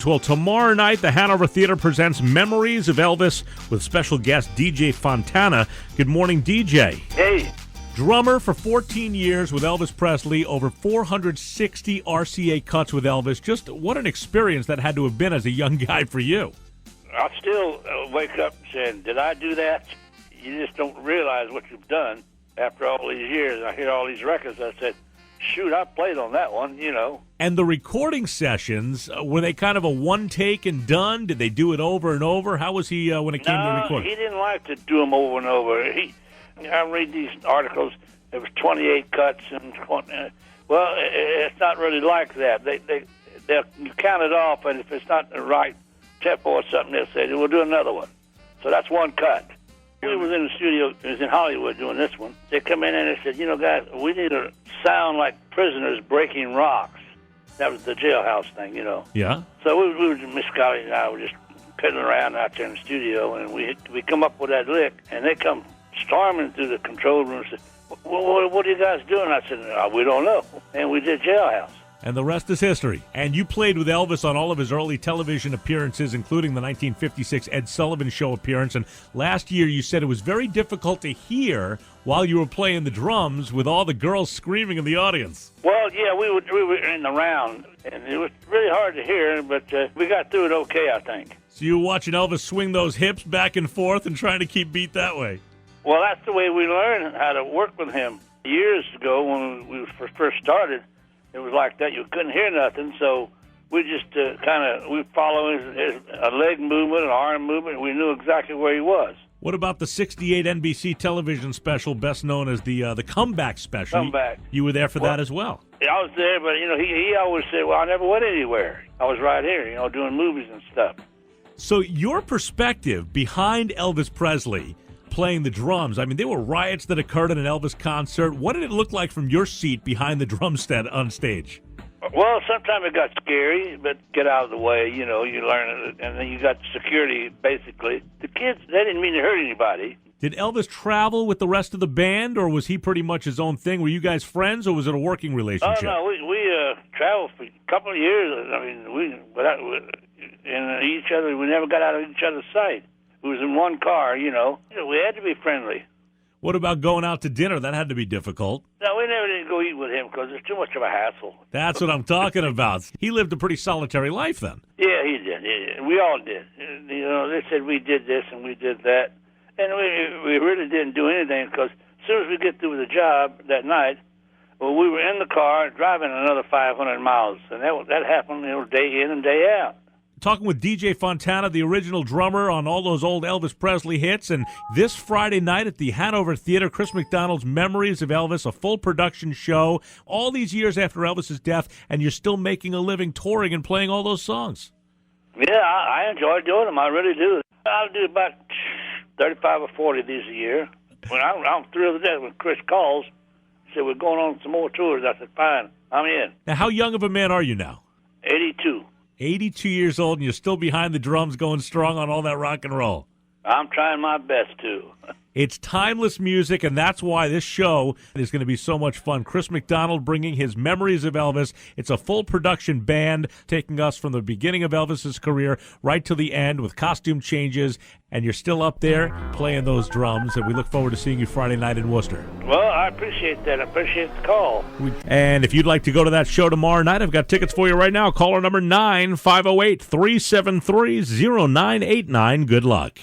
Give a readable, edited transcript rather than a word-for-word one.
Well, tomorrow night, the Hanover Theater presents Memories of Elvis with special guest DJ Fontana. Good morning, DJ. Hey. Drummer for 14 years with Elvis Presley, over 460 RCA cuts with Elvis. Just what an experience that had to have been as a young guy for you. I still wake up saying, did I do that? You just don't realize what you've done after all these years. I hear all these records. I said, shoot, I played on that one, you know. And the recording sessions, were they kind of a one take and done? Did they do it over and over? How was he when it came to recording? He didn't like to do them over and over. I read these articles. There was 28 cuts and 20, well, it's not really like that. You count it off, and if it's not the right tempo or something, they'll say we'll do another one. So that's one cut. We was in the studio. It was in Hollywood doing this one. They come in and they said, guys, we need to sound like prisoners breaking rocks. That was the jailhouse thing, Yeah. So we were Miss Scotty and I were just piddling around out there in the studio, and we come up with that lick, and they come storming through the control room and said, what are you guys doing? I said, we don't know. And we did Jailhouse. And the rest is history. And you played with Elvis on all of his early television appearances, including the 1956 Ed Sullivan Show appearance. And last year you said it was very difficult to hear while you were playing the drums with all the girls screaming in the audience. Well, yeah, we were in the round, and it was really hard to hear, but we got through it okay, I think. So you were watching Elvis swing those hips back and forth and trying to keep beat that way. Well, that's the way we learned how to work with him. Years ago when we first started, it was like that. You couldn't hear nothing, so we just we follow his leg movement, an arm movement, and we knew exactly where he was. What about the 68 NBC television special, best known as the Comeback Special? Comeback. You were there for that as well. Yeah, I was there, but, he always said, well, I never went anywhere. I was right here, doing movies and stuff. So your perspective behind Elvis Presley playing the drums, I mean, there were riots that occurred at an Elvis concert. What did it look like from your seat behind the drum stand on stage? Well, sometimes it got scary, but get out of the way, you learn it, and then you got security, basically. The kids, they didn't mean to hurt anybody. Did Elvis travel with the rest of the band, or was he pretty much his own thing? Were you guys friends, or was it a working relationship? Oh, no, we traveled for a couple of years. I mean, we never got out of each other's sight. We was in one car, we had to be friendly. What about going out to dinner? That had to be difficult. No, we never did go eat with him because it's too much of a hassle. That's what I'm talking about. He lived a pretty solitary life then. Yeah, he did. Yeah, we all did. They said we did this and we did that. And we really didn't do anything because as soon as we get through with the job that night, well, we were in the car driving another 500 miles. And that happened day in and day out. Talking with DJ Fontana, the original drummer on all those old Elvis Presley hits. And this Friday night at the Hanover Theater, Chris McDonald's Memories of Elvis, a full production show. All these years after Elvis's death, and you're still making a living touring and playing all those songs. Yeah, I enjoy doing them. I really do. I'll do about 35 or 40 of these a year. I'm thrilled to death when Chris calls. He said, we're going on some more tours. I said, fine, I'm in. Now, how young of a man are you now? 82. 82 years old, and you're still behind the drums going strong on all that rock and roll. I'm trying my best to. It's timeless music, and that's why this show is going to be so much fun. Chris McDonald bringing his Memories of Elvis. It's a full production band taking us from the beginning of Elvis's career right to the end with costume changes, and you're still up there playing those drums, and we look forward to seeing you Friday night in Worcester. Well, I appreciate that. I appreciate the call. And if you'd like to go to that show tomorrow night, I've got tickets for you right now. Caller number 9, 508-373-0989. Good luck.